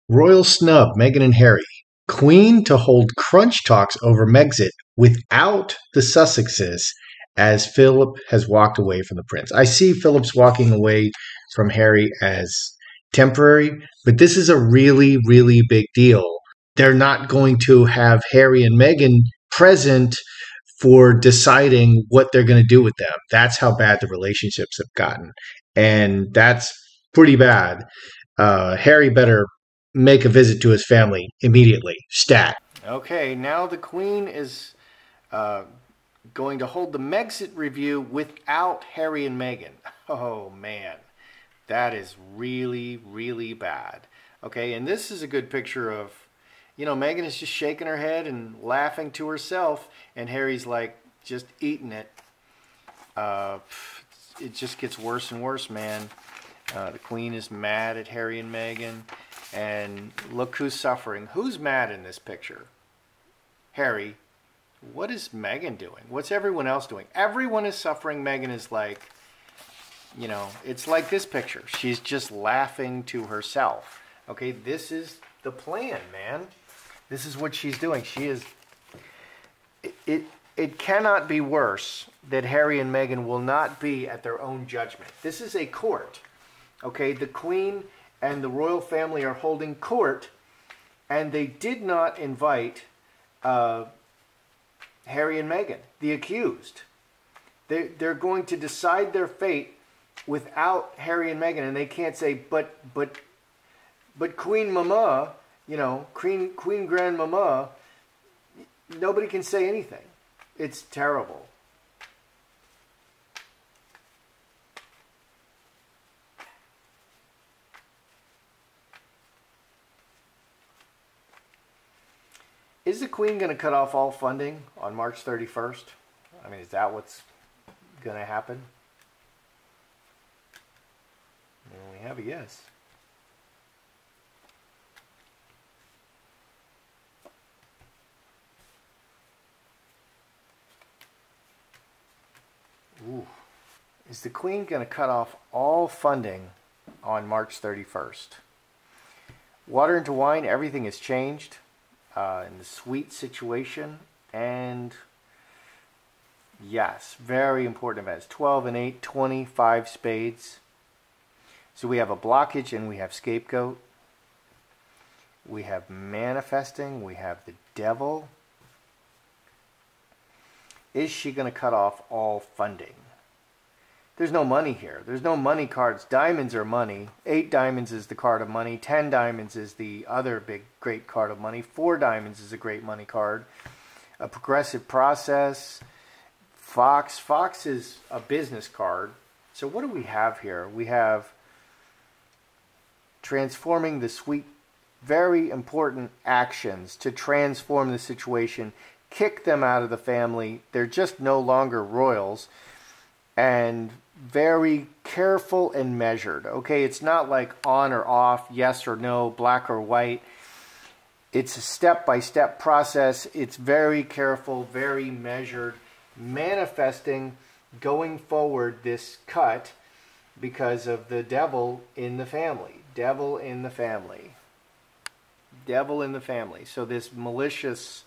Royal snub, Meghan and Harry. Queen to hold crunch talks over Megxit without the Sussexes as Philip has walked away from the prince. I see Philip's walking away from Harry as temporary, but this is a really, really big deal. They're not going to have Harry and Meghan present for deciding what they're going to do with them. That's how bad the relationships have gotten. And that's pretty bad. Harry better make a visit to his family immediately. Stat. Okay, now the Queen is going to hold the Megxit review without Harry and Meghan. Oh, man. That is really, really bad. Okay, and this is a good picture of, you know, Meghan is just shaking her head and laughing to herself, and Harry's like just eating it. It just gets worse and worse, man. The Queen is mad at Harry and Meghan, and look who's suffering. Who's mad in this picture? Harry. What is Meghan doing? What's everyone else doing? Everyone is suffering. Meghan is like, you know, it's like this picture. She's just laughing to herself. Okay, this is the plan, man. This is what she's doing. She is... It cannot be worse that Harry and Meghan will not be at their own judgment. This is a court. Okay, the Queen and the royal family are holding court, and they did not invite Harry and Meghan, the accused. They're going to decide their fate without Harry and Meghan, and they can't say, but Queen Mama, you know, Queen Grandmama, nobody can say anything. It's terrible. Is the Queen going to cut off all funding on March 31st? I mean, is that what's going to happen? Well, we have a yes. Ooh. Is the Queen going to cut off all funding on March 31st? Water into wine, everything has changed in the sweet situation. And yes, very important events. 12 and 8, 25 spades. So we have a blockage and we have scapegoat. We have manifesting. We have the devil. Is she going to cut off all funding? There's no money here. There's no money cards. Diamonds are money. 8 diamonds is the card of money. 10 diamonds is the other big, great card of money. 4 diamonds is a great money card. A progressive process. Fox. Fox is a business card. So what do we have here? We have transforming the sweet, very important actions to transform the situation. Kick them out of the family. They're just no longer royals. And very careful and measured. Okay, it's not like on or off, yes or no, black or white. It's a step-by-step process. It's very careful, very measured. Manifesting going forward this cut because of the devil in the family. Devil in the family. Devil in the family. So this malicious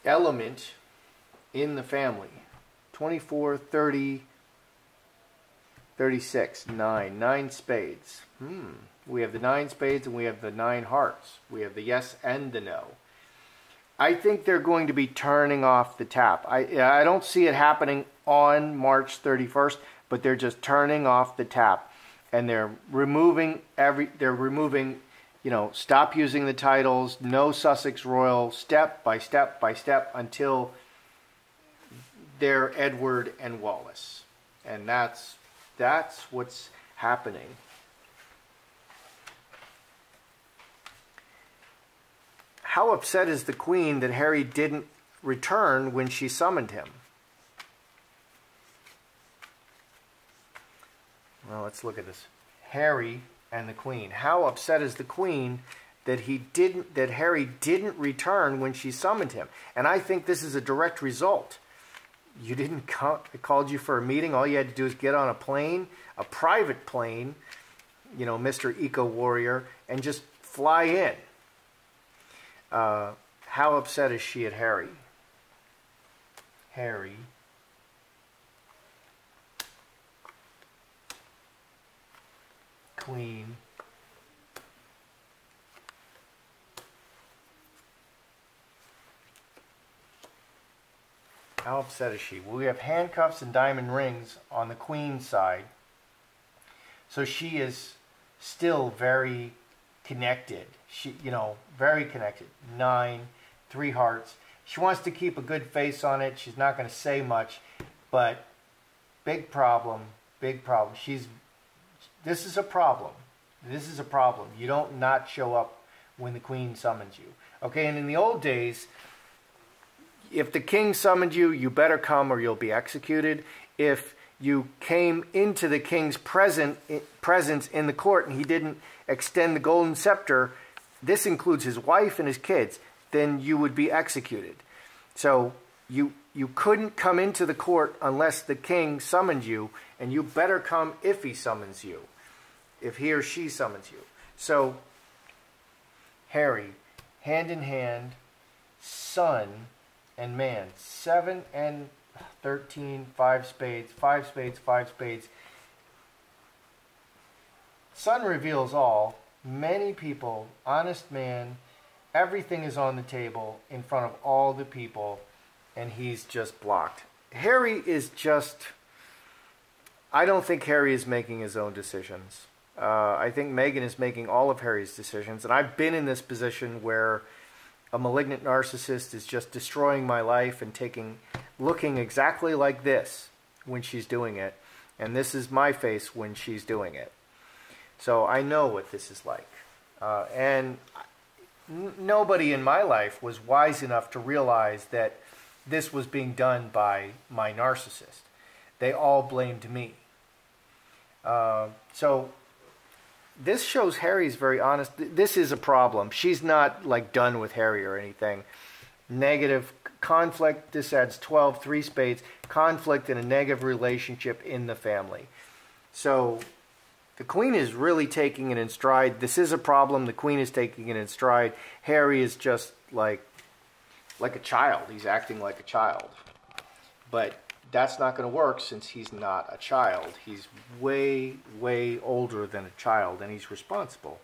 element in the family. 24, 30, 36, 9. 9 spades. We have the 9 spades and we have the 9 hearts. We have the yes and the no. I think they're going to be turning off the tap. I don't see it happening on March 31st, but they're just turning off the tap. And they're removing you know, stop using the titles, no Sussex Royal, step by step by step until they're Edward and Wallace. And that's what's happening. How upset is the Queen that Harry didn't return when she summoned him? Well, let's look at this. Harry and the Queen. How upset is the Queen that Harry didn't return when she summoned him? And I think this is a direct result. You didn't come, it called you for a meeting. All you had to do is get on a plane, a private plane, you know, Mr. Eco Warrior, and just fly in. How upset is she at Harry? Harry. Queen. How upset is she? Well, we have handcuffs and diamond rings on the Queen's side. So she is still very connected. She, you know, very connected. 9, 3 hearts. She wants to keep a good face on it. She's not going to say much, but big problem, big problem. This is a problem. This is a problem. You don't not show up when the Queen summons you. Okay, and in the old days, if the king summoned you, you better come or you'll be executed. If you came into the king's presence in the court and he didn't extend the golden scepter, this includes his wife and his kids, then you would be executed. So you couldn't come into the court unless the king summoned you, and you better come if he summons you, if he or she summons you. So Harry, hand in hand, son and man, 7 and 13, 5 spades, 5 spades, 5 spades. Sun reveals all. Many people, honest man, everything is on the table in front of all the people, and he's just blocked. Harry is just, I don't think Harry is making his own decisions. I think Meghan is making all of Harry's decisions, and I've been in this position where a malignant narcissist is just destroying my life and looking exactly like this when she's doing it, and this is my face when she's doing it. So I know what this is like. And nobody in my life was wise enough to realize that this was being done by my narcissist. They all blamed me. So this shows Harry's very honest. This is a problem. She's not like done with Harry or anything. Negative conflict. This adds 12, 3 spades. Conflict in a negative relationship in the family. So the Queen is really taking it in stride. This is a problem. The Queen is taking it in stride. Harry is just like a child. He's acting like a child. But that's not going to work since he's not a child. He's way, way older than a child, and he's responsible.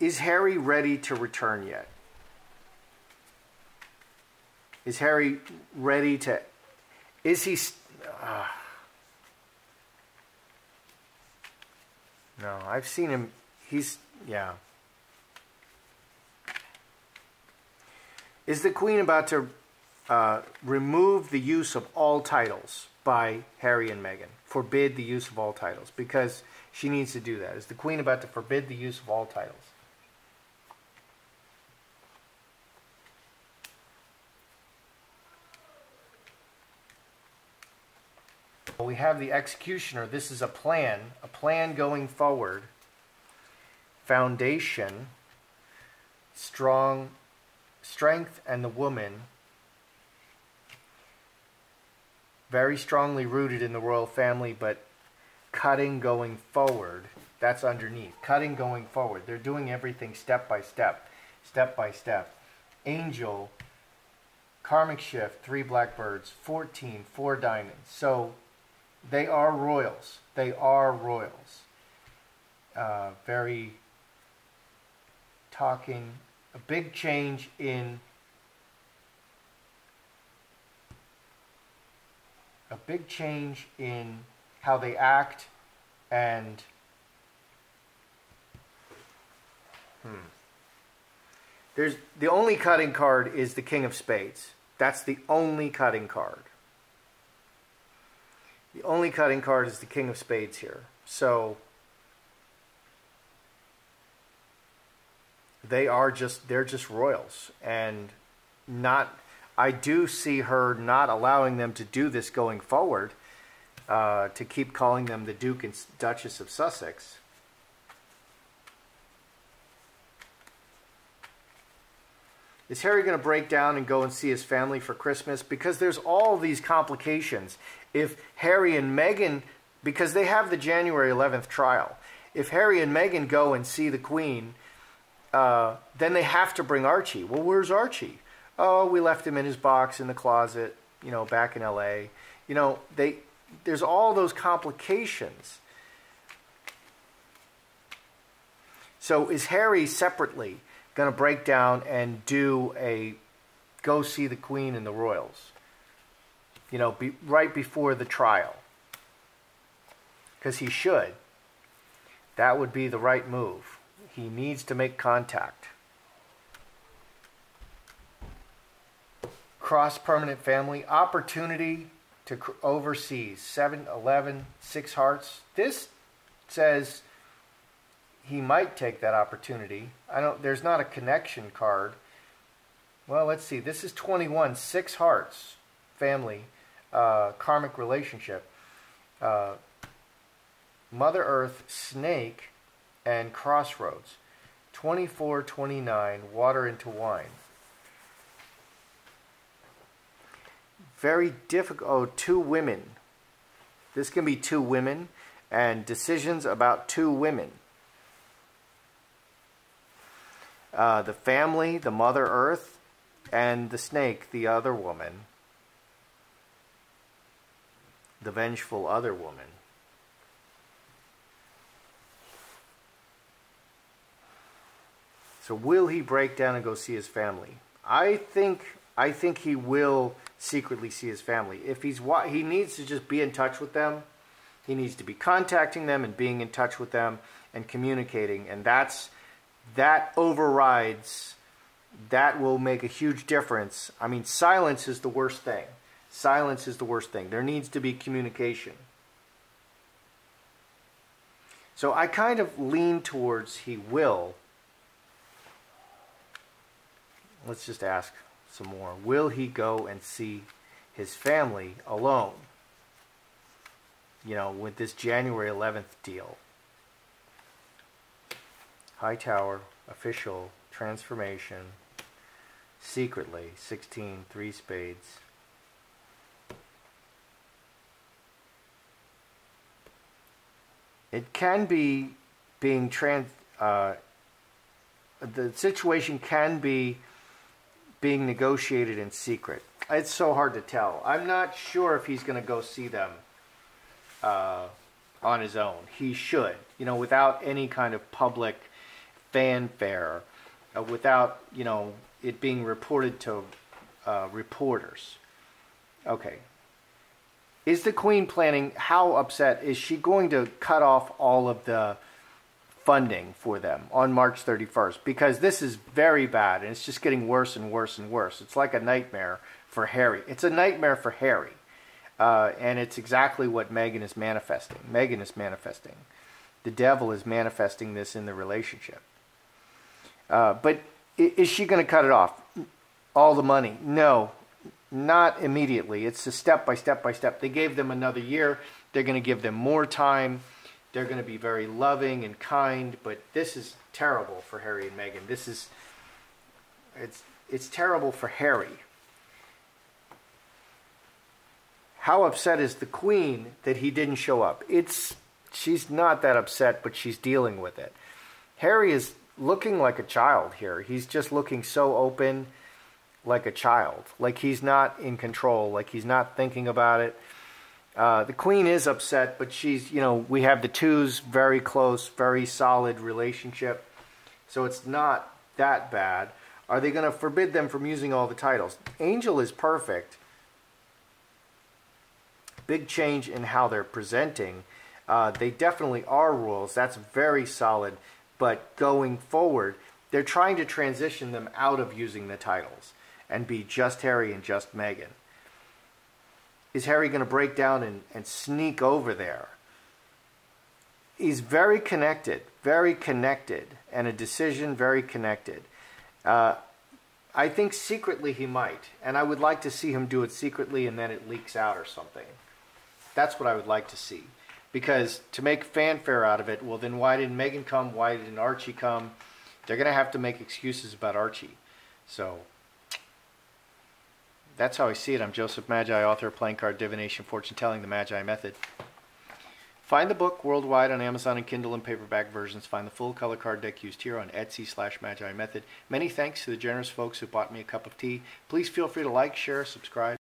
Is Harry ready to return yet? Is Harry ready to... Is he... No, I've seen him. Yeah. Is the Queen about to remove the use of all titles by Harry and Meghan? Forbid the use of all titles, because she needs to do that. Is the Queen about to forbid the use of all titles? We have the executioner. This is a plan going forward. Foundation, strength, and the woman, very strongly rooted in the royal family, but cutting going forward. That's underneath. Cutting going forward. They're doing everything step by step, step by step. Angel, karmic shift, 3 blackbirds, 14, 4 diamonds. So they are royals. They are royals. Very talking, a big change in how they act, and there's the only cutting card is the King of Spades. That's the only cutting card. The only cutting card is the King of Spades here. So they're just royals, and I do see her not allowing them to do this going forward, to keep calling them the Duke and Duchess of Sussex. Is Harry going to break down and go and see his family for Christmas? Because there's all these complications. If Harry and Meghan because they have the January 11th trial. If Harry and Meghan go and see the Queen, then they have to bring Archie. Well, where's Archie? Oh, we left him in his box in the closet, you know, back in L.A. You know, there's all those complications. So is Harry separately going to break down and do a go see the Queen and the royals? You know, right before the trial. Because he should. That would be the right move. He needs to make contact. Cross permanent family. Opportunity to overseas. 7, 11, 6 hearts. This says he might take that opportunity. There's not a connection card. Well, let's see. This is 21. 6 hearts. Family. Karmic relationship. Mother Earth, Snake, and Crossroads. 24, 29, water into wine. Very difficult. Oh, 2 women. This can be 2 women and decisions about 2 women. The family, the Mother Earth, and the Snake, the other woman. The vengeful other woman. So will he break down and go see his family? I think he will secretly see his family. If he needs to just be in touch with them. He needs to be contacting them and being in touch with them and communicating. And that overrides. That will make a huge difference. I mean, silence is the worst thing. Silence is the worst thing. There needs to be communication. So I kind of lean towards he will. Let's just ask some more. Will he go and see his family alone? You know, with this January 11th deal. High Tower, official, transformation, secretly, 16, 3 spades. It can be being the situation can be being negotiated in secret. It's so hard to tell. I'm not sure if he's going to go see them on his own. He should, you know, without any kind of public fanfare, without, you know, it being reported to reporters. Okay. Is the Queen planning, how upset, is she going to cut off all of the funding for them on March 31st? Because this is very bad and it's just getting worse and worse and worse. It's like a nightmare for Harry. It's a nightmare for Harry. And it's exactly what Meghan is manifesting. Meghan is manifesting. The devil is manifesting this in the relationship. But is she going to cut it off? All the money? No, not immediately. It's a step by step by step. They gave them another year. They're going to give them more time. They're going to be very loving and kind. But this is terrible for Harry and Meghan. It's terrible for Harry. How upset is the Queen that he didn't show up? She's not that upset, but she's dealing with it. Harry is looking like a child here. He's just looking so open, like a child. Like he's not in control, like he's not thinking about it. The Queen is upset, but she's, you know, we have the twos, very close, very solid relationship. So it's not that bad. Are they going to forbid them from using all the titles? Angel is perfect. Big change in how they're presenting. They definitely are rules. That's very solid. But going forward, they're trying to transition them out of using the titles and be just Harry and just Meghan. Is Harry going to break down and sneak over there? He's very connected, and a decision very connected. I think secretly he might, and I would like to see him do it secretly and then it leaks out or something. That's what I would like to see. Because to make fanfare out of it, well then why didn't Meghan come? Why didn't Archie come? They're going to have to make excuses about Archie. So that's how I see it. I'm Joseph Magi, author of Playing Card Divination, Fortune Telling, The Magi Method. Find the book worldwide on Amazon and Kindle and paperback versions. Find the full color card deck used here on Etsy/Magi Method. Many thanks to the generous folks who bought me a cup of tea. Please feel free to like, share, subscribe.